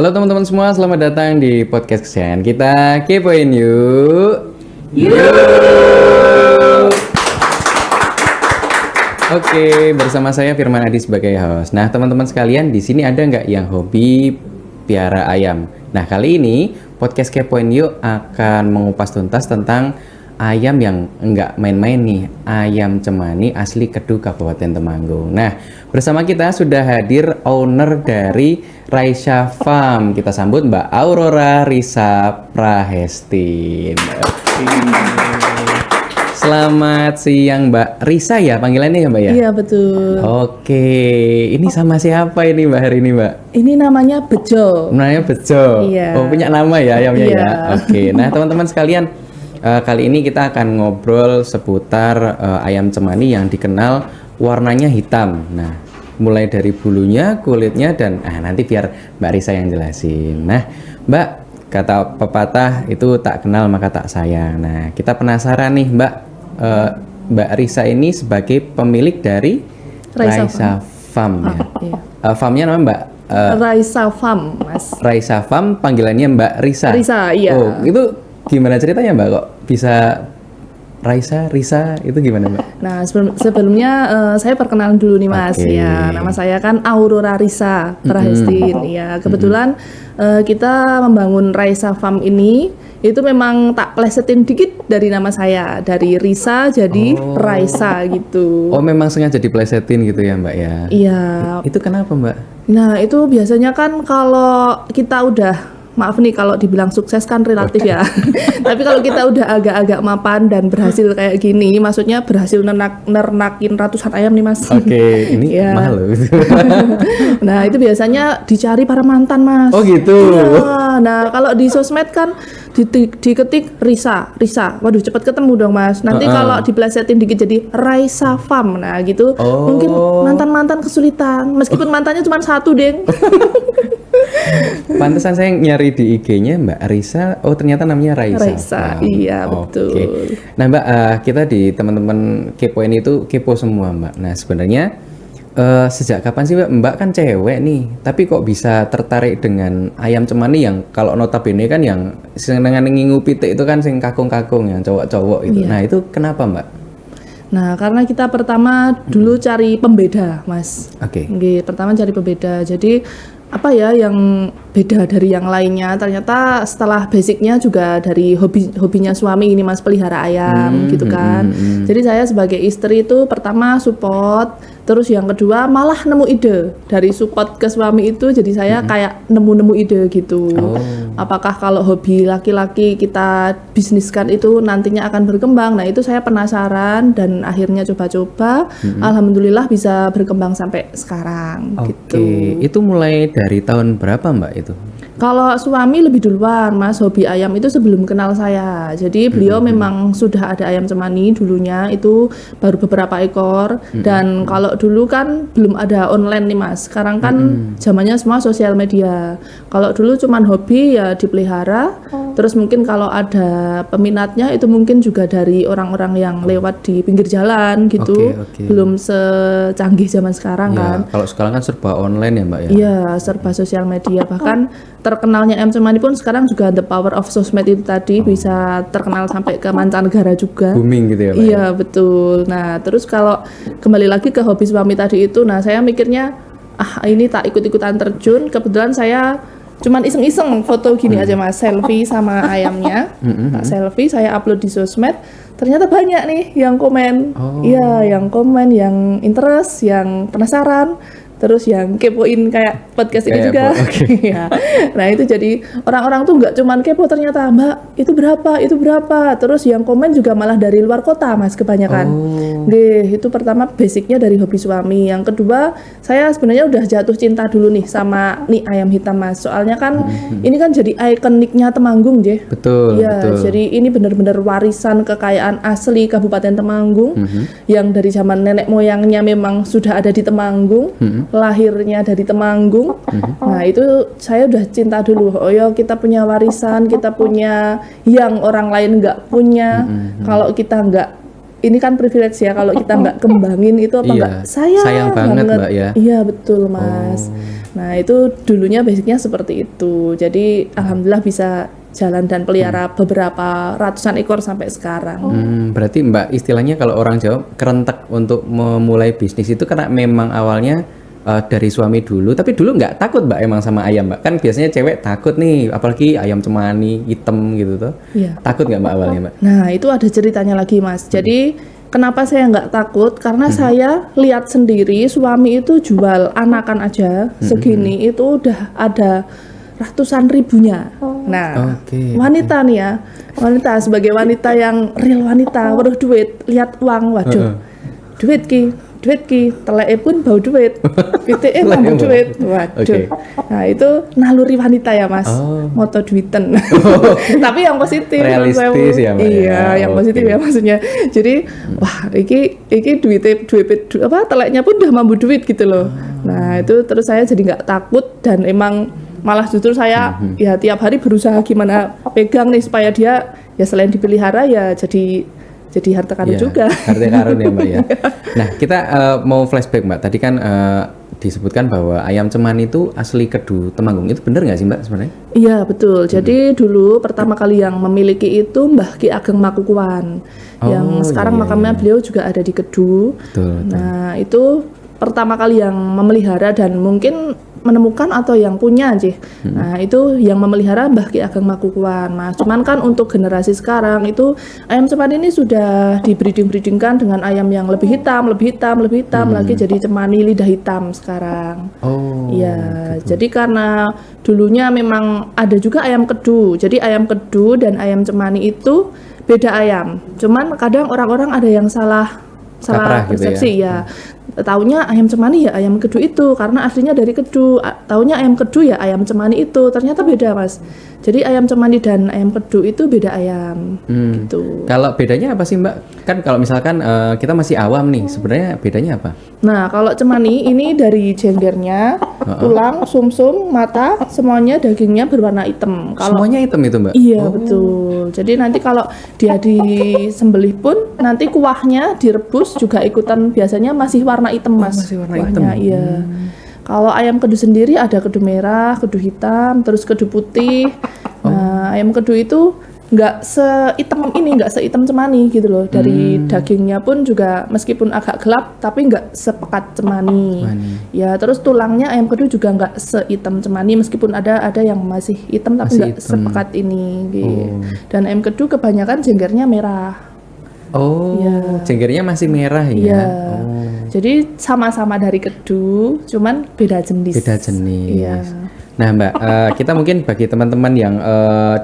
Halo teman-teman semua, selamat datang di podcast kesayangan kita, Kepoin Yuk. Oke, bersama saya Firman Adi sebagai host. Nah, teman-teman sekalian, di sini ada nggak yang hobi piara ayam? Nah, kali ini podcast Kepoin Yuk akan mengupas tuntas tentang ayam yang nggak main-main nih, ayam cemani asli Kedu Kabupaten Temanggung. Nah, bersama kita sudah hadir owner dari Raisa Farm. Kita sambut Mbak Aurora Risa Prahestin. Selamat siang Mbak Risa ya panggilannya ya Mbak ya? Iya betul. Oke, ini sama siapa ini Mbak hari ini Mbak? Ini namanya Bejo. Namanya Bejo. Iya. Oh punya nama ya ayamnya Iya. ya? Oke, nah teman-teman sekalian, kali ini kita akan ngobrol seputar ayam cemani yang dikenal warnanya hitam. Nah, mulai dari bulunya, kulitnya, dan nanti biar Mbak Risa yang jelasin. Nah, Mbak, kata pepatah itu tak kenal maka tak sayang. Nah, kita penasaran nih Mbak, Mbak Risa ini sebagai pemilik dari Raisa Farm ya. Iya. Farmnya namanya Mbak Raisa Farm, Mas. Raisa Farm, panggilannya Mbak Risa. Risa, iya. Oh, itu gimana ceritanya Mbak kok bisa Risa itu gimana Mbak? Nah, sebelumnya saya perkenalan dulu nih Mas. Oke. Ya, nama saya kan Aurora Risa Prahestin. Ya, kebetulan kita membangun Raisa Farm ini itu memang tak plesetin dikit dari nama saya, dari Risa jadi Raisa gitu. Oh memang sengaja diplesetin gitu ya Mbak ya? Iya. Itu kenapa Mbak? Nah, itu biasanya kan kalau kita udah, maaf nih kalau dibilang sukses kan relatif ya. Tapi kalau kita udah agak-agak mapan dan berhasil kayak gini, maksudnya berhasil nernakin ratusan ayam nih Mas. Oke, ini Ya. mahal loh. Nah, itu biasanya dicari para mantan Mas. Oh gitu. Iya. Nah, kalau di sosmed kan diketik Risa. Waduh, cepet ketemu dong Mas. Nanti kalau diplesetin dikit jadi Raisa Farm. Nah, gitu. Oh. Mungkin mantan-mantan kesulitan. Meskipun mantannya cuma satu, Deng. Pantesan saya nyari di IG-nya Mbak Risa. Oh ternyata namanya Raisa. Raisa, iya, betul. Oke. Nah Mbak, kita di teman-teman Kepoin itu kepo semua Mbak. Nah sebenarnya sejak kapan sih Mbak kan cewek nih, tapi kok bisa tertarik dengan ayam cemani yang kalau notabene kan yang senengan ngingu pitik itu kan sing kakung-kakung yang cowok-cowok itu. Iya. Nah itu kenapa Mbak? Nah, karena kita pertama dulu cari pembeda, Mas. Oke. Oke, pertama cari pembeda. Jadi apa ya yang beda dari yang lainnya? Ternyata setelah basicnya juga dari hobinya suami ini Mas, pelihara ayam gitu kan. Jadi saya sebagai istri itu pertama support, terus yang kedua malah nemu ide dari support ke suami itu. Jadi saya kayak nemu ide gitu. Apakah kalau hobi laki-laki kita bisniskan itu nantinya akan berkembang? Nah itu saya penasaran dan akhirnya coba-coba. Alhamdulillah bisa berkembang sampai sekarang. Oke, Gitu. itu mulai dari tahun berapa Mbak itu? Kalau suami lebih duluan Mas, hobi ayam itu sebelum kenal saya. Jadi beliau memang sudah ada ayam cemani dulunya, itu baru beberapa ekor. Dan kalau dulu kan belum ada online nih Mas. Sekarang kan zamannya semua sosial media. Kalau dulu cuman hobi ya dipelihara. Terus mungkin kalau ada peminatnya itu mungkin juga dari orang-orang yang lewat di pinggir jalan gitu. Oke. Belum secanggih zaman sekarang kan. Ya, kalau sekarang kan serba online ya Mbak ya? Iya, serba sosial media. Bahkan terkenalnya ayam cemani pun sekarang juga the power of sosmed itu tadi bisa terkenal sampai ke mancanegara juga. Booming gitu ya Mbak? Iya, betul. Nah, terus kalau kembali lagi ke hobi suami tadi itu, nah saya mikirnya ini tak ikut-ikutan terjun. Kebetulan saya cuman iseng-iseng foto gini aja Mas, selfie sama ayamnya. Tak selfie, saya upload di sosmed. Ternyata banyak nih yang komen. Iya, yang komen, yang interest, yang penasaran. Terus yang kepoin kayak podcast ini Kayak juga. oke. Ya. Nah itu jadi orang-orang tuh nggak cuman kepo ternyata, Mbak itu berapa. Terus yang komen juga malah dari luar kota Mas kebanyakan. Itu pertama basicnya dari hobi suami. Yang kedua saya sebenarnya udah jatuh cinta dulu nih sama nih ayam hitam Mas. Soalnya kan ini kan jadi ikoniknya Temanggung Jeh. Betul, Iya, betul. jadi ini benar-benar warisan kekayaan asli Kabupaten Temanggung yang dari zaman nenek moyangnya memang sudah ada di Temanggung, lahirnya dari Temanggung. Nah itu saya udah cinta dulu. Oh ya kita punya warisan, kita punya yang orang lain nggak punya. Kalau kita nggak ini kan privilege ya kalau kita nggak kembangin itu apa Iya, enggak? sayang banget, Mbak, ya. Iya betul Mas. Nah itu dulunya basicnya seperti itu. Jadi alhamdulillah bisa jalan dan pelihara beberapa ratusan ekor sampai sekarang. Berarti Mbak istilahnya kalau orang Jawa kerentek untuk memulai bisnis itu karena memang awalnya dari suami dulu, tapi dulu nggak takut Mbak emang sama ayam Mbak? Kan biasanya cewek takut nih, apalagi ayam cemani hitam gitu tuh. Iya. Takut nggak Mbak awalnya Mbak? Nah itu ada ceritanya lagi Mas. Jadi kenapa saya nggak takut? Karena saya lihat sendiri suami itu jual anakan aja segini itu udah ada ratusan ribunya. Nah, Oke. wanita nih ya, wanita sebagai wanita yang real wanita, waduh duit, lihat uang, waduh, duit ki, teleke pun bau duit, pitike Teleke bau bau. duit, waduh. Oke. Nah itu naluri wanita ya Mas, Oh. moto duiten. Tapi yang positif, Realistis maksud saya. ya, Mbak, Iya, ya. yang Oke. positif ya maksudnya. Jadi wah, iki duit apa teleknya pun udah mampu duit gitu loh. Nah itu terus saya jadi nggak takut dan emang malah justru saya ya tiap hari berusaha gimana pegang nih supaya dia ya selain dipelihara ya jadi harta karun Iya, juga. harta karun ya Mbak ya. Nah kita mau flashback Mbak. Tadi kan disebutkan bahwa ayam cemani itu asli Kedu Temanggung. Itu benar nggak sih Mbak sebenarnya? Iya betul. Jadi dulu pertama kali yang memiliki itu Mbah Ki Ageng Makukuwan, yang sekarang iya, makamnya beliau juga ada di Kedu. Betul. Nah itu pertama kali yang memelihara dan mungkin menemukan atau yang punya aja. Nah itu yang memelihara Mbah Ki Ageng Makukuwan Mas. Cuman kan untuk generasi sekarang itu ayam cemani ini sudah di breeding-breedingkan dengan ayam yang lebih hitam lagi jadi cemani lidah hitam sekarang. Oh. Iya, jadi karena dulunya memang ada juga ayam kedu. Jadi ayam kedu dan ayam cemani itu beda ayam. Cuman kadang orang-orang ada yang salah Kaprah gitu persepsi ya. Taunya ayam cemani ya ayam kedu itu karena aslinya dari kedu. Taunya ayam kedu ya ayam cemani itu. Ternyata beda, Mas. Jadi ayam cemani dan ayam kedu itu beda ayam gitu. Kalau bedanya apa sih Mbak? Kan kalau misalkan kita masih awam nih, sebenarnya bedanya apa? Nah, kalau cemani ini dari jenggernya, tulang, sumsum, mata, semuanya dagingnya berwarna hitam. Kalau Semuanya hitam itu Mbak? iya betul. Jadi nanti kalau dia disembelih pun nanti kuahnya direbus juga ikutan biasanya masih warna hitam Mas. masih warna kuahnya, hitam. iya. Kalau ayam kedu sendiri ada kedu merah, kedu hitam, terus kedu putih. Nah, ayam kedu itu nggak sehitam cemani gitu loh. Dari dagingnya pun juga meskipun agak gelap tapi nggak sepekat cemani. Ya terus tulangnya ayam kedu juga nggak sehitam cemani meskipun ada yang masih hitam tapi Masih nggak hitam. sepekat ini gitu. Dan ayam kedu kebanyakan jenggernya merah. Oh, Iya. jenggernya masih merah ya? Iya. Oh, Jadi sama-sama dari kedu, cuman beda jenis. beda jenis. Iya. Nah Mbak, kita mungkin bagi teman-teman yang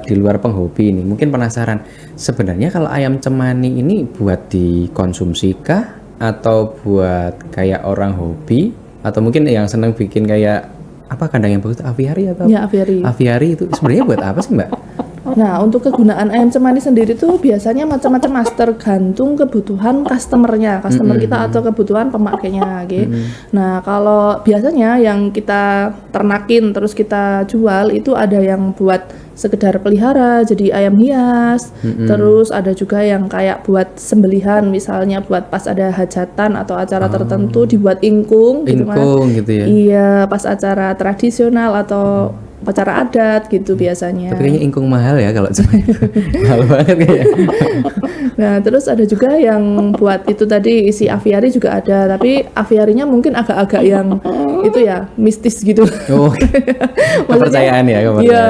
di luar penghobi ini mungkin penasaran, sebenarnya kalau ayam cemani ini buat dikonsumsi kah? Atau buat kayak orang hobi? Atau mungkin yang seneng bikin kayak apa kandang yang bagus, aviari atau Ya, aviari. aviari itu sebenarnya buat apa sih Mbak? Nah, untuk kegunaan ayam cemani sendiri tuh biasanya macam-macam Mas, tergantung kebutuhan customer-nya, customer kita atau kebutuhan pemakainya gitu. Nah, kalau biasanya yang kita ternakin terus kita jual itu ada yang buat sekedar pelihara jadi ayam hias, terus ada juga yang kayak buat sembelihan misalnya buat pas ada hajatan atau acara tertentu dibuat ingkung gitu Mas. Ingkung gitu ya? Iya, pas acara tradisional atau acara adat gitu biasanya. Tapi kayaknya ingkung mahal ya kalau cemani. Mahal banget kayaknya. Nah, terus ada juga yang buat itu tadi isi aviari juga ada, tapi aviarinya mungkin agak-agak yang itu ya mistis gitu. Oh, kepercayaan ya, kepercayaan. Iya,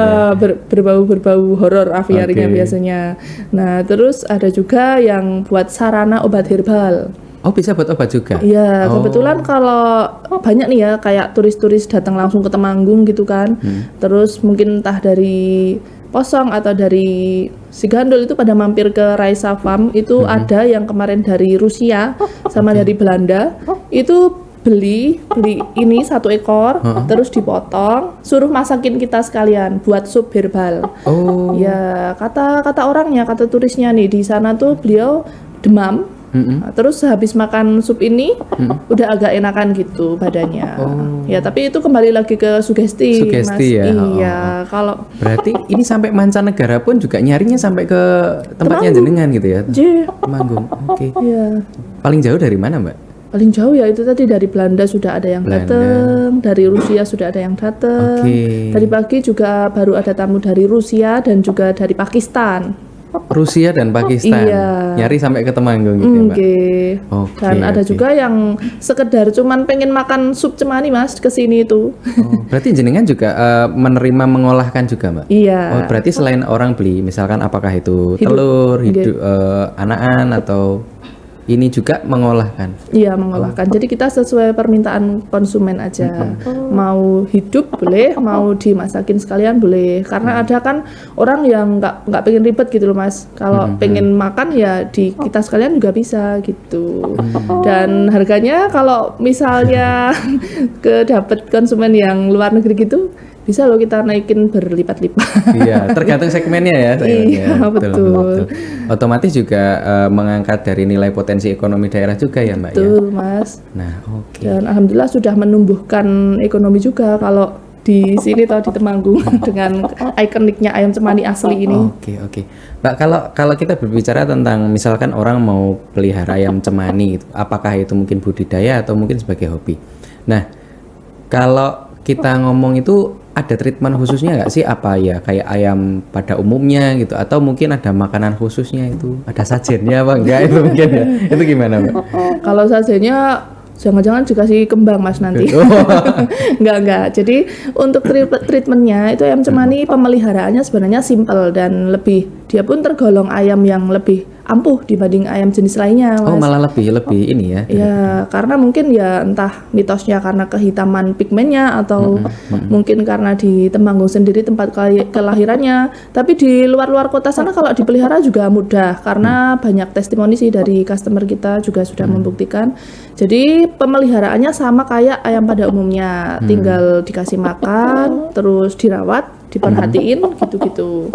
berbau horor aviarinya Oke. biasanya. Nah, terus ada juga yang buat sarana obat herbal. Oh, bisa buat obat juga? Iya, kebetulan kalau banyak nih ya kayak turis-turis datang langsung ke Temanggung gitu kan. Terus mungkin entah dari Posong atau dari Sigandul itu pada mampir ke Raisa Farm itu ada yang kemarin dari Rusia sama dari Belanda. Itu beli ini 1 ekor terus dipotong, suruh masakin kita sekalian buat sup herbal. Oh, Ya, kata orangnya, kata turisnya nih di sana tuh beliau demam Nah, terus habis makan sup ini udah agak enakan gitu badannya. Ya tapi itu kembali lagi ke sugesti, Sugesti Mas. ya. Iya, kalau Berarti ini sampai mancanegara pun juga nyarinya sampai ke tempatnya jenengan gitu ya? Temanggung. Oke. iya. Paling jauh dari mana, Mbak? Paling jauh ya itu tadi dari Belanda sudah ada yang datang, dari Rusia sudah ada yang datang. Oke. Tadi pagi juga baru ada tamu dari Rusia dan juga dari Pakistan. Rusia dan Pakistan. Iya. Nyari sampai ke Temanggung gitu ya, Mbak? Oke. Oke, Dan ada oke. juga yang sekedar cuman pengen makan sup cemani Mas ke sini itu. Oh, berarti jenengan juga menerima mengolahkan juga, Mbak? Iya. Oh, berarti selain orang beli, misalkan apakah itu telur, anakan atau ini juga mengolahkan? Iya mengolahkan. Jadi kita sesuai permintaan konsumen aja. Mau hidup boleh, mau dimasakin sekalian boleh. Karena ada kan orang yang nggak pengen ribet gitu loh Mas. Kalau pengen makan ya di kita sekalian juga bisa gitu. Dan harganya kalau misalnya ke dapet konsumen yang luar negeri gitu, bisa loh kita naikin berlipat-lipat. Iya, tergantung segmennya ya. Iya, betul. Otomatis juga mengangkat dari nilai potensi ekonomi daerah juga ya, Mbak ya. Betul Mas. Nah, oke. Dan alhamdulillah sudah menumbuhkan ekonomi juga kalau di sini atau di Temanggung dengan ikoniknya ayam cemani asli ini. Oke, oke. Mbak, kalau kita berbicara tentang misalkan orang mau pelihara ayam cemani gitu, apakah itu mungkin budidaya atau mungkin sebagai hobi. Nah, kalau kita ngomong itu ada treatment khususnya nggak sih, apa ya kayak ayam pada umumnya gitu, atau mungkin ada makanan khususnya itu, ada sajennya apa enggak itu mungkin ya, itu gimana Mbak? Kalau sajennya jangan-jangan dikasih kembang Mas nanti. Enggak. Jadi untuk treatmentnya itu ayam cemani pemeliharaannya sebenarnya simpel dan dia pun tergolong ayam yang lebih ampuh dibanding ayam jenis lainnya Mas. Oh malah lebih ini ya? Ya karena mungkin ya entah mitosnya karena kehitaman pigmennya atau mungkin karena di Temanggung sendiri tempat kelahirannya. Tapi di luar kota sana kalau dipelihara juga mudah karena banyak testimoni sih dari customer kita juga sudah membuktikan. Jadi pemeliharaannya sama kayak ayam pada umumnya, tinggal dikasih makan, terus dirawat, diperhatiin gitu-gitu.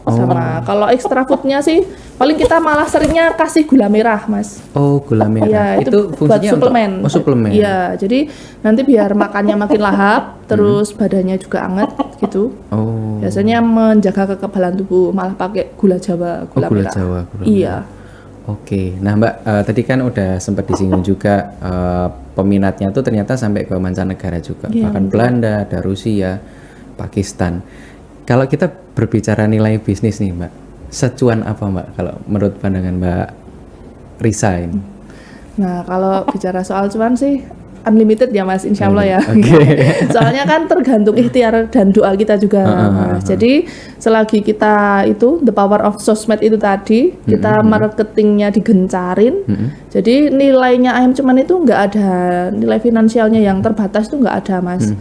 Sama kalau extra foodnya sih paling kita malah seringnya kasih gula merah Mas. Oh gula merah. Ya, itu buat fungsinya suplemen. Untuk, suplemen. Iya, jadi nanti biar makannya makin lahap, terus badannya juga anget gitu. Oh. Biasanya menjaga kekebalan tubuh malah pakai gula Jawa, gula merah. Jawa, gula iya. Oke, nah Mbak, tadi kan udah sempat disinggung juga peminatnya tuh ternyata sampai ke mancanegara juga, bahkan Belanda, ada Rusia, Pakistan. Kalau kita berbicara nilai bisnis nih Mbak, secuan apa Mbak kalau menurut pandangan Mbak Risa ini? Nah kalau bicara soal cuan sih unlimited ya Mas, insya Allah ya. Soalnya kan tergantung ikhtiar dan doa kita juga Mas. Jadi selagi kita itu the power of sosmed itu tadi, kita marketingnya digencarin, jadi nilainya ayam cuman itu nggak ada, nilai finansialnya yang terbatas itu nggak ada Mas.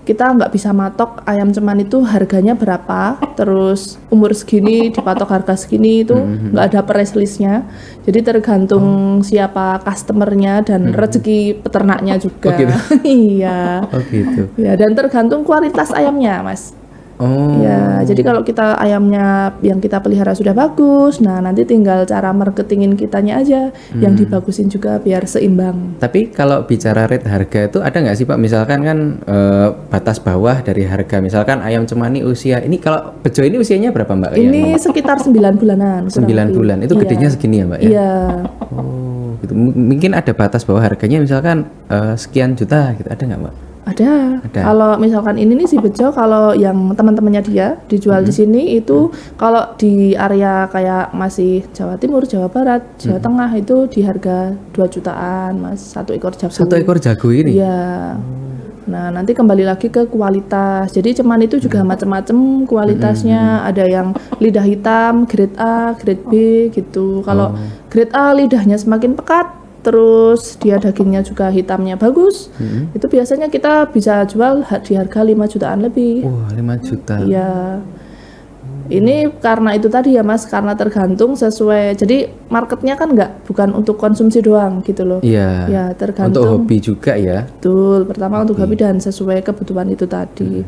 Kita nggak bisa matok ayam ceman itu harganya berapa, terus umur segini dipatok harga segini, itu nggak ada price listnya. Jadi tergantung siapa customernya dan rezeki peternaknya juga. Oh gitu. Iya. Oh gitu. Ya, dan tergantung kualitas ayamnya Mas. Oh. Ya, jadi kalau kita ayamnya yang kita pelihara sudah bagus, nah nanti tinggal cara marketingin kitanya aja yang dibagusin juga biar seimbang. Tapi kalau bicara rate harga itu ada nggak sih Pak? Misalkan kan batas bawah dari harga, misalkan ayam cemani usia ini, kalau bejo ini usianya berapa Mbak? Ini sekitar 9 bulanan. 9 bulan, itu gedenya segini ya Mbak ya? Iya. Oh, gitu. Mungkin ada batas bawah harganya, misalkan sekian juta gitu, ada nggak Mbak? Ada. Kalau misalkan ini nih si bejo, kalau yang teman-temannya dia dijual di sini itu kalau di area kayak masih Jawa Timur, Jawa Barat, Jawa Tengah itu di harga 2 jutaan Mas, satu ekor jago. Satu ekor jago ini? Iya. Nah nanti kembali lagi ke kualitas. Jadi ceman itu juga macam-macam kualitasnya. Ada yang lidah hitam, grade A, grade B gitu. Kalau grade A lidahnya semakin pekat, terus dia dagingnya juga hitamnya bagus, itu biasanya kita bisa jual di harga 5 jutaan lebih. Wah, 5 juta. Iya. Ini karena itu tadi ya Mas, karena tergantung sesuai. Jadi marketnya kan bukan untuk konsumsi doang gitu loh. Iya. Ya tergantung. Untuk hobi juga ya. Betul. Pertama untuk hobi dan sesuai kebutuhan itu tadi.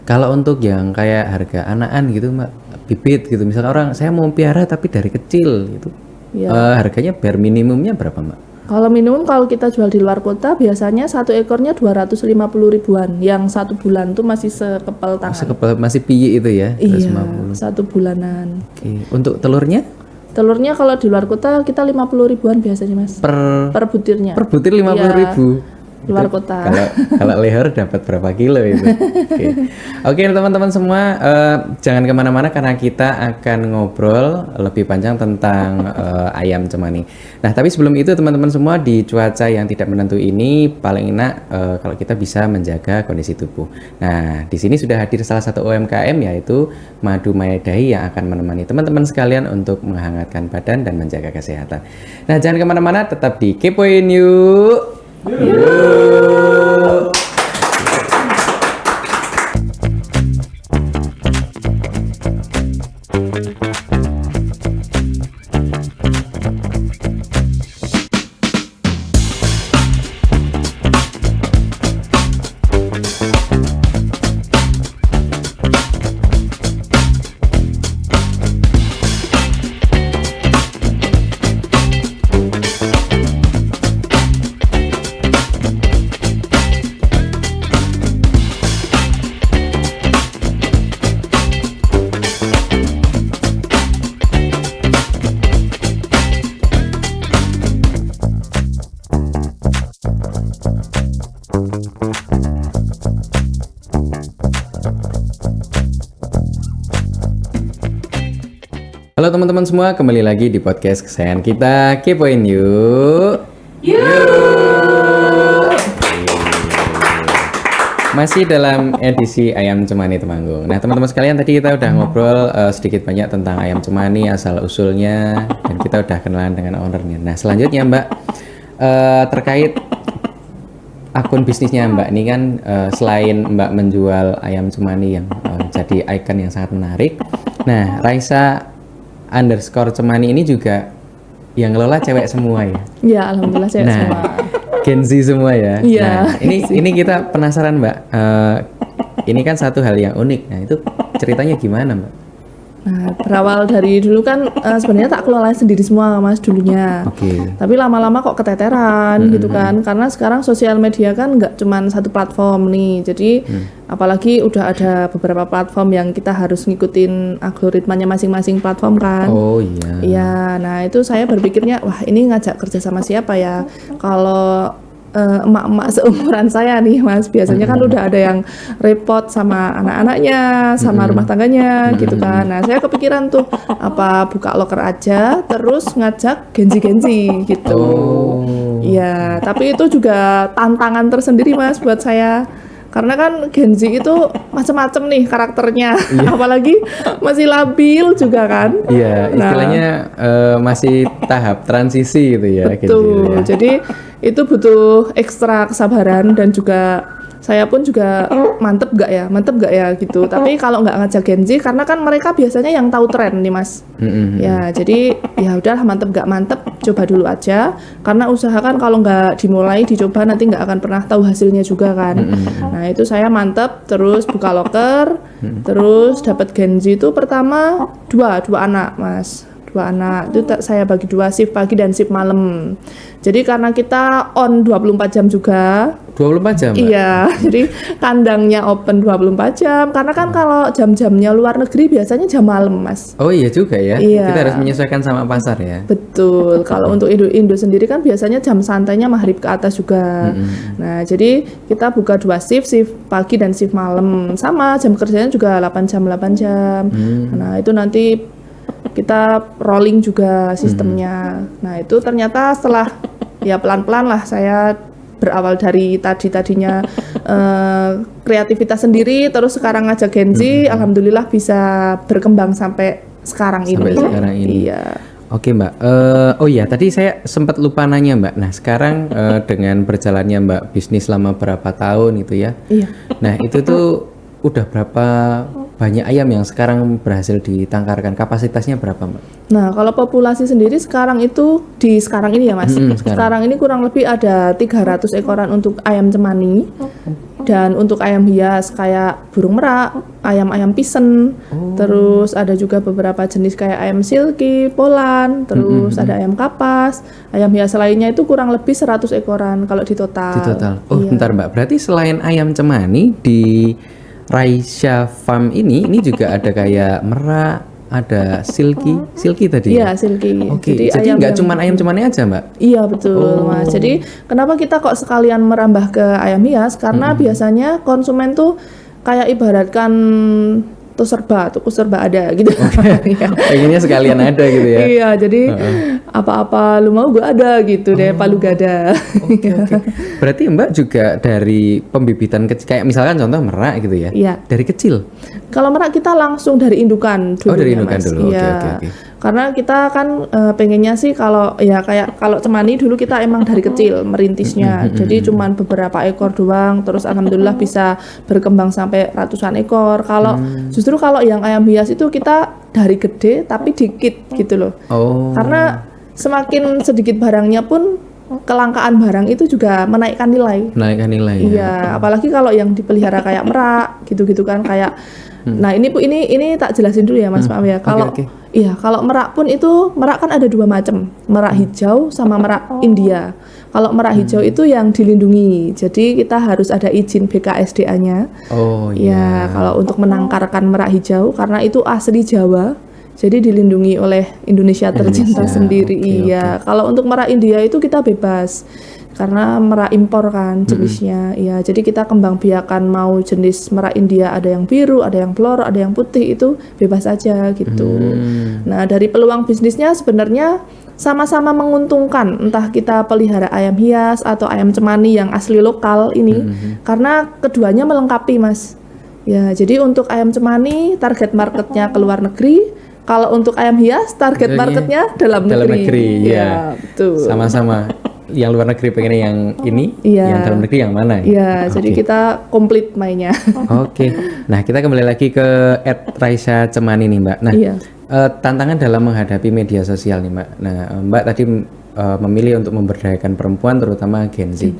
Kalau untuk yang kayak harga anakan gitu Mbak, bibit gitu, misalnya orang saya mau piara tapi dari kecil gitu, Ya. Harganya bare minimumnya berapa Mbak? Kalau minimum kalau kita jual di luar kota biasanya satu ekornya 250 ribuan. Yang 1 bulan tuh masih sekepal tangan. Sekepal masih piye itu ya? Iya, 250. 1 bulanan. Oke. Untuk telurnya Telurnya kalau di luar kota kita 50 ribuan biasanya mas. Per butirnya. per butir 50 Iya, ribu. luar kota. Kalau leher dapat berapa kilo itu? Oke, teman-teman semua, jangan kemana-mana karena kita akan ngobrol lebih panjang tentang ayam cemani. Nah, tapi sebelum itu teman-teman semua, di cuaca yang tidak menentu ini paling enak kalau kita bisa menjaga kondisi tubuh. Nah, di sini sudah hadir salah satu UMKM yaitu Madu Mayadahi yang akan menemani teman-teman sekalian untuk menghangatkan badan dan menjaga kesehatan. Nah, jangan kemana-mana, tetap di Kepoin Yuk. Yuk. Halo teman-teman semua, kembali lagi di podcast kesayangan kita, Kepoin Yuk. Masih dalam edisi ayam cemani Temanggung. Nah teman-teman sekalian, tadi kita udah ngobrol sedikit banyak tentang ayam cemani, asal usulnya, dan kita udah kenalan dengan ownernya. Nah selanjutnya Mbak, terkait akun bisnisnya Mbak ini kan, selain Mbak menjual ayam cemani yang jadi ikon yang sangat menarik, nah Raisa _cemani ini juga yang ngelola cewek semua ya? Ya alhamdulillah cewek semua. Gen Z semua ya. Iya. Nah, ini kita penasaran Mbak. Ini kan satu hal yang unik. Nah itu ceritanya gimana Mbak? Nah, berawal dari dulu kan sebenarnya tak kelola sendiri semua mas dulunya. Oke. Tapi lama-lama kok keteteran gitu kan. Karena sekarang sosial media kan nggak cuman satu platform nih. Jadi apalagi udah ada beberapa platform yang kita harus ngikutin algoritmanya masing-masing platform kan. Oh iya. Iya, nah itu saya berpikirnya, wah ini ngajak kerja sama siapa ya? Kalau emak-emak seumuran saya nih mas, biasanya kan udah ada yang repot sama anak-anaknya, sama rumah tangganya gitu kan. Nah saya kepikiran tuh, apa buka loker aja, terus ngajak genzi-genzi gitu. Iya, tapi itu juga tantangan tersendiri mas buat saya. Karena kan Gen Z itu macam-macam nih karakternya, apalagi masih labil juga kan. Iya, istilahnya masih tahap transisi gitu ya. Betul, Gen Z ya. jadi itu butuh ekstra kesabaran dan juga saya pun juga mantep gak ya gitu. Tapi kalau nggak ngajak Gen Z, karena kan mereka biasanya yang tahu tren nih mas. Ya jadi ya udahlah mantep gak mantep, coba dulu aja. Karena usaha kan kalau nggak dimulai dicoba nanti nggak akan pernah tahu hasilnya juga kan. Nah itu saya mantep, terus buka loker, terus dapat Gen Z itu pertama dua anak mas. 2 anak itu saya bagi 2 shift pagi dan shift malam. Jadi karena kita on 24 jam juga. 24 jam? Mbak? Iya, jadi kandangnya open 24 jam. Karena kan kalau jam-jamnya luar negeri biasanya jam malam, Mas. Oh iya juga ya. Iya. Kita harus menyesuaikan sama pasar ya. Betul. Kalau untuk Indo sendiri kan biasanya jam santainya maghrib ke atas juga. Nah, jadi kita buka 2 shift pagi dan shift malam. Sama jam kerjanya juga 8 jam. Nah, itu nanti kita rolling juga sistemnya. Nah itu ternyata setelah ya pelan-pelan lah saya berawal dari tadinya kreativitas sendiri, terus sekarang ngajak Gen Z, alhamdulillah bisa berkembang sampai sekarang ini. Iya. Oke Mbak, oh iya tadi saya sempat lupa nanya Mbak. Nah sekarang dengan berjalannya Mbak bisnis selama berapa tahun itu ya? Iya. Nah itu tuh udah berapa banyak ayam yang sekarang berhasil ditangkarkan? Kapasitasnya berapa Mbak? Nah kalau populasi sendiri sekarang itu di sekarang ini ya Mas, sekarang ini kurang lebih ada 300 ekoran untuk ayam cemani. Dan untuk ayam hias kayak burung merak, ayam-ayam pisen, terus ada juga beberapa jenis kayak ayam silky, polan, terus ada ayam kapas. Ayam hias lainnya itu kurang lebih 100 ekoran kalau di total. Di total. Oh, Iya. bentar Mbak. Berarti selain ayam cemani di Raisya Farm ini juga ada kayak merak, ada silky tadi. Iya, silky. Oke. Jadi ayam nggak yang- cuma ayam cemani aja, Mbak. Iya betul Mas. Jadi kenapa kita kok sekalian merambah ke ayam hias? Karena biasanya konsumen tuh kayak ibaratkan tuku serba ada gitu. Iya. Pengennya sekalian ada gitu ya. Iya, jadi apa-apa lu mau gue ada gitu deh, palu gada. Oke. Berarti Mbak juga dari pembibitan kecil, kayak misalkan contoh merak gitu ya. Iya. Dari kecil. Kalau merak kita langsung dari indukan dulu. Oh, dari indukan dulu. Oke, Iya. oke. Karena kita kan pengennya sih kalau ya kayak kalau cemani dulu kita emang dari kecil merintisnya. Jadi cuman beberapa ekor doang, terus alhamdulillah bisa berkembang sampai ratusan ekor. Kalau justru kalau yang ayam hias itu kita dari gede tapi dikit gitu loh. Oh. Karena semakin sedikit barangnya pun kelangkaan barang itu juga menaikkan nilai. Menaikkan nilai ya. Iya, apalagi kalau yang dipelihara kayak merak gitu-gitu kan kayak. Nah ini tak jelasin dulu ya Mas Maaf ya. Kalau oke. iya kalau merak pun itu merak kan ada dua macam, merak hijau sama merak India. Kalau merak hijau itu yang dilindungi, jadi kita harus ada izin BKSDA-nya. Oh Ya kalau untuk menangkarkan merak hijau karena itu asli Jawa. Jadi dilindungi oleh Indonesia tercinta Indonesia, sendiri. oke, Iya. Kalau untuk merak India itu kita bebas. Karena merak impor kan jenisnya. Iya, jadi kita kembang biakan mau jenis merak India ada yang biru, ada yang pelor, ada yang putih itu bebas aja gitu. Nah, dari peluang bisnisnya sebenarnya sama-sama menguntungkan entah kita pelihara ayam hias atau ayam cemani yang asli lokal ini karena keduanya melengkapi, Mas. Ya, jadi untuk ayam cemani target marketnya ke luar negeri. Kalau untuk ayam hias target marketnya dalam negeri. ya. Betul. Sama-sama. Yang luar negeri pengennya yang ini, Iya. yang dalam negeri yang mana? Iya, jadi kita komplit mainnya. Oke. Nah, kita kembali lagi ke @Raisya Cemani nih, Mbak. Nah, Iya. tantangan dalam menghadapi media sosial nih, Mbak. Nah, Mbak tadi memilih untuk memberdayakan perempuan terutama Gen Z.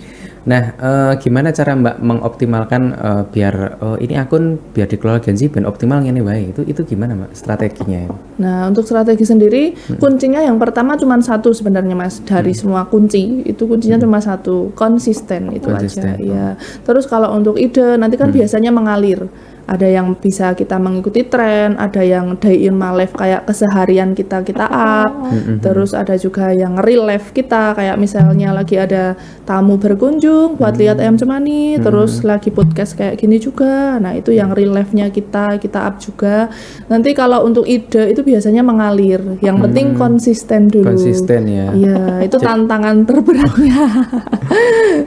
Nah, gimana cara Mbak mengoptimalkan biar ini akun biar dikelola Gen Z ben optimal ngene wae. Itu gimana, Mbak, strateginya? Nah, untuk strategi sendiri, kuncinya yang pertama cuma satu sebenarnya, Mas. Dari semua kunci, itu kuncinya cuma satu, konsisten itu Konsisten, aja. Iya. Terus kalau untuk ide, nanti kan biasanya mengalir. Ada yang bisa kita mengikuti tren, ada yang day in my life kayak keseharian kita up. Terus ada juga yang real life kita kayak misalnya lagi ada tamu berkunjung buat lihat ayam cemani, terus lagi podcast kayak gini juga. Nah, itu yang real life-nya kita up juga. Nanti kalau untuk ide itu biasanya mengalir. Yang penting konsisten dulu. Konsisten ya. Iya, itu tantangan terberatnya.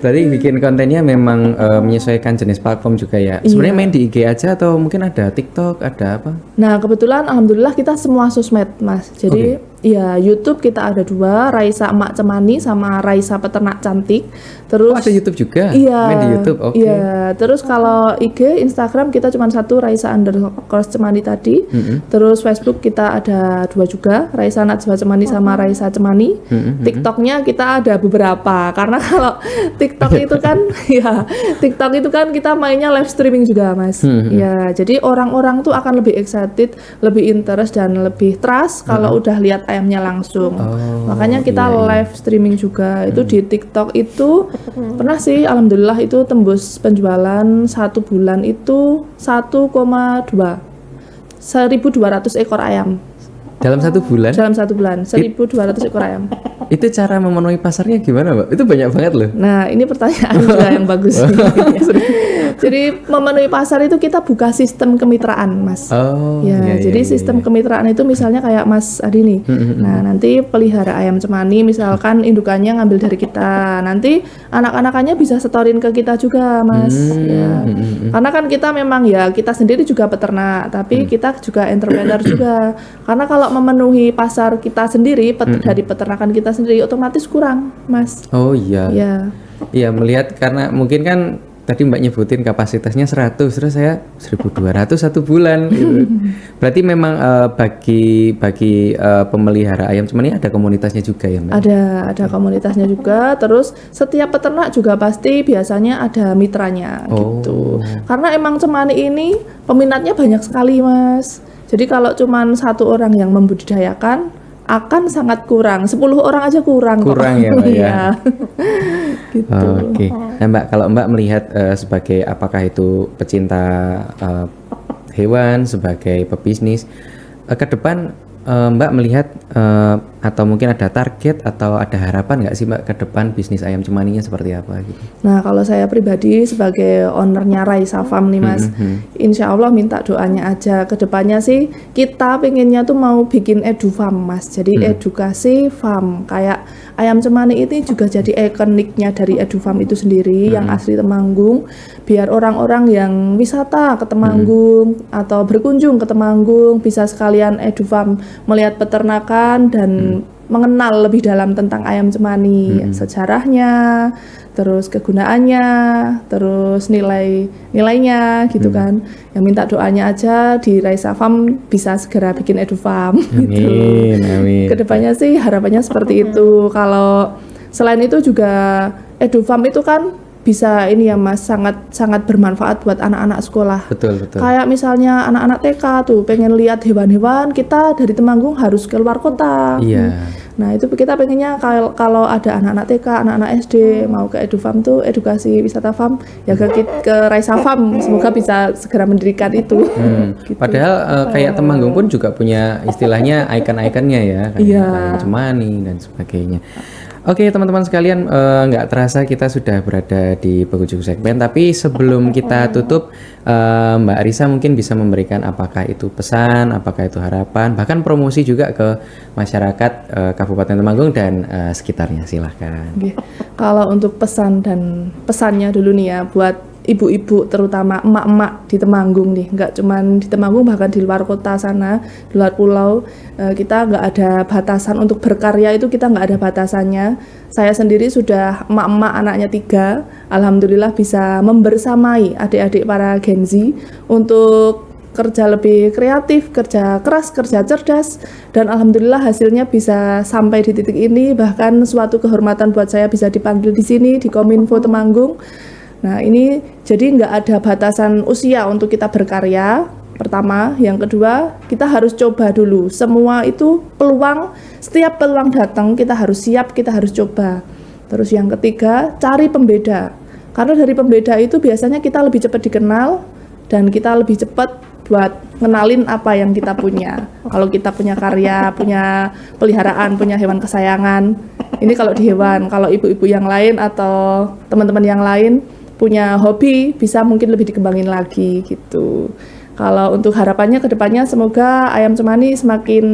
Berarti bikin kontennya memang menyesuaikan jenis platform juga ya. Sebenarnya main di IG aja atau mungkin ada TikTok, ada apa? Nah, kebetulan alhamdulillah kita semua sosmed, Mas. Jadi ya YouTube kita ada dua, Raisa Emak Cemani sama Raisa Peternak Cantik. Terus Oh, ada YouTube juga? Iya. Main di YouTube, oke. Iya. Terus kalau IG, Instagram kita cuma satu, Raisa_Cemani tadi. Terus Facebook kita ada dua juga, Raisa Najwa Cemani sama Raisa Cemani. TikToknya kita ada beberapa, karena kalau TikTok itu kan, ya TikTok itu kan kita mainnya live streaming juga, Mas. Ya, jadi orang-orang tuh akan lebih excited, lebih interest dan lebih trust kalau udah lihat ayamnya langsung. Makanya kita live streaming juga. Itu di TikTok itu pernah sih, alhamdulillah itu tembus penjualan satu bulan itu 1,2 1.200 ekor ayam Dalam satu bulan? dalam satu bulan, 1.200 ekor ayam. Itu cara memenuhi pasarnya gimana, Mbak? Itu banyak banget loh. Nah, ini pertanyaan juga yang bagus. Jadi memenuhi pasar itu kita buka sistem kemitraan, Mas. Oh, Ya, jadi sistem kemitraan itu misalnya kayak Mas Adi nih. Nah, nanti pelihara ayam cemani misalkan indukannya ngambil dari kita. Nanti anak-anakannya bisa setorin ke kita juga, Mas. Ya. Karena kan kita memang ya kita sendiri juga peternak, tapi kita juga entrepreneur juga. Karena kalau memenuhi pasar kita sendiri dari peternakan kita sendiri otomatis kurang, Mas. Oh iya. Ya. Iya, melihat karena mungkin kan tadi Mbak nyebutin kapasitasnya 100, terus saya 1.200 satu bulan gitu. Berarti memang bagi pemelihara ayam cemani ada komunitasnya juga ya Mbak? Ada komunitasnya juga. Terus setiap peternak juga pasti biasanya ada mitranya gitu. Karena emang cemani ini peminatnya banyak sekali Mas. Jadi kalau cuman satu orang yang membudidayakan akan sangat kurang, 10 orang aja kurang ya Mbak ya. Iya. Gitu. Oke. Nah Mbak, kalau Mbak melihat sebagai apakah itu pecinta hewan, sebagai pebisnis, ke depan Mbak melihat atau mungkin ada target atau ada harapan nggak sih Mbak ke depan bisnis ayam cemaninya seperti apa gitu? Nah kalau saya pribadi sebagai ownernya Raisa Farm nih Mas, insya Allah minta doanya aja. Kedepannya sih kita pengennya tuh mau bikin edu farm Mas, jadi edukasi farm kayak ayam cemani ini juga jadi ikoniknya dari edu farm itu sendiri yang asli Temanggung, biar orang-orang yang wisata ke Temanggung atau berkunjung ke Temanggung bisa sekalian edu farm melihat peternakan dan mengenal lebih dalam tentang ayam cemani, sejarahnya, terus kegunaannya, terus nilainya gitu kan. Yang minta doanya aja di Raisa Farm bisa segera bikin edu farm gitu. Amin. Kedepannya sih harapannya seperti itu. Kalau selain itu juga edu farm itu kan bisa ini ya Mas, sangat bermanfaat buat anak-anak sekolah. Betul. Kayak misalnya anak-anak TK tuh pengen lihat hewan-hewan, kita dari Temanggung harus keluar kota. Iya. Nah itu kita pengennya kalau ada anak-anak TK, anak-anak SD mau ke edu farm tuh edukasi wisata farm ya ke Raisa Farm, semoga bisa segera mendirikan itu. Gitu. Padahal kayak Temanggung pun juga punya istilahnya ikon-ikonnya ya, kayak ayam cemani dan sebagainya. Oke teman-teman sekalian, nggak terasa kita sudah berada di penghujung segmen, tapi sebelum kita tutup, Mbak Risa mungkin bisa memberikan apakah itu pesan, apakah itu harapan, bahkan promosi juga ke masyarakat Kabupaten Temanggung dan sekitarnya, silahkan. Oke. Kalau untuk pesannya dulu nih ya buat ibu-ibu terutama emak-emak di Temanggung nih, nggak cuman di Temanggung bahkan di luar kota sana, di luar pulau, kita nggak ada batasan untuk berkarya, itu kita nggak ada batasannya. Saya sendiri sudah emak-emak anaknya 3, alhamdulillah bisa membersamai adik-adik para Gen Z untuk kerja lebih kreatif, kerja keras, kerja cerdas, dan alhamdulillah hasilnya bisa sampai di titik ini. Bahkan suatu kehormatan buat saya bisa dipanggil di sini di Kominfo Temanggung. Nah ini jadi nggak ada batasan usia untuk kita berkarya, pertama. Yang kedua, kita harus coba dulu. Semua itu peluang, setiap peluang datang kita harus siap, kita harus coba. Terus yang ketiga, cari pembeda. Karena dari pembeda itu biasanya kita lebih cepat dikenal dan kita lebih cepat buat ngenalin apa yang kita punya. Kalau kita punya karya, punya peliharaan, punya hewan kesayangan, ini kalau di hewan. Kalau ibu-ibu yang lain atau teman-teman yang lain punya hobi, bisa mungkin lebih dikembangin lagi gitu. Kalau untuk harapannya ke depannya semoga ayam cemani semakin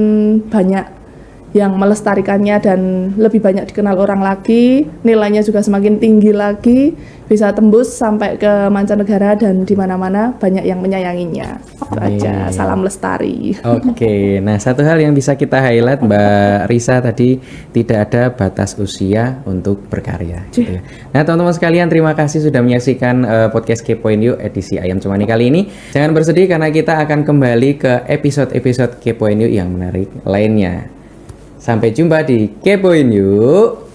banyak yang melestarikannya dan lebih banyak dikenal orang lagi, nilainya juga semakin tinggi lagi, bisa tembus sampai ke mancanegara dan di mana-mana banyak yang menyayanginya. Itu aja, salam lestari. Oke, nah satu hal yang bisa kita highlight Mbak Risa tadi, tidak ada batas usia untuk berkarya. Gitu ya. Nah teman-teman sekalian, terima kasih sudah menyaksikan podcast Kepoin Yuk edisi Ayam Cemani kali ini. Jangan bersedih karena kita akan kembali ke episode-episode Kepoin Yuk yang menarik lainnya. Sampai jumpa di Kepoin Yuk.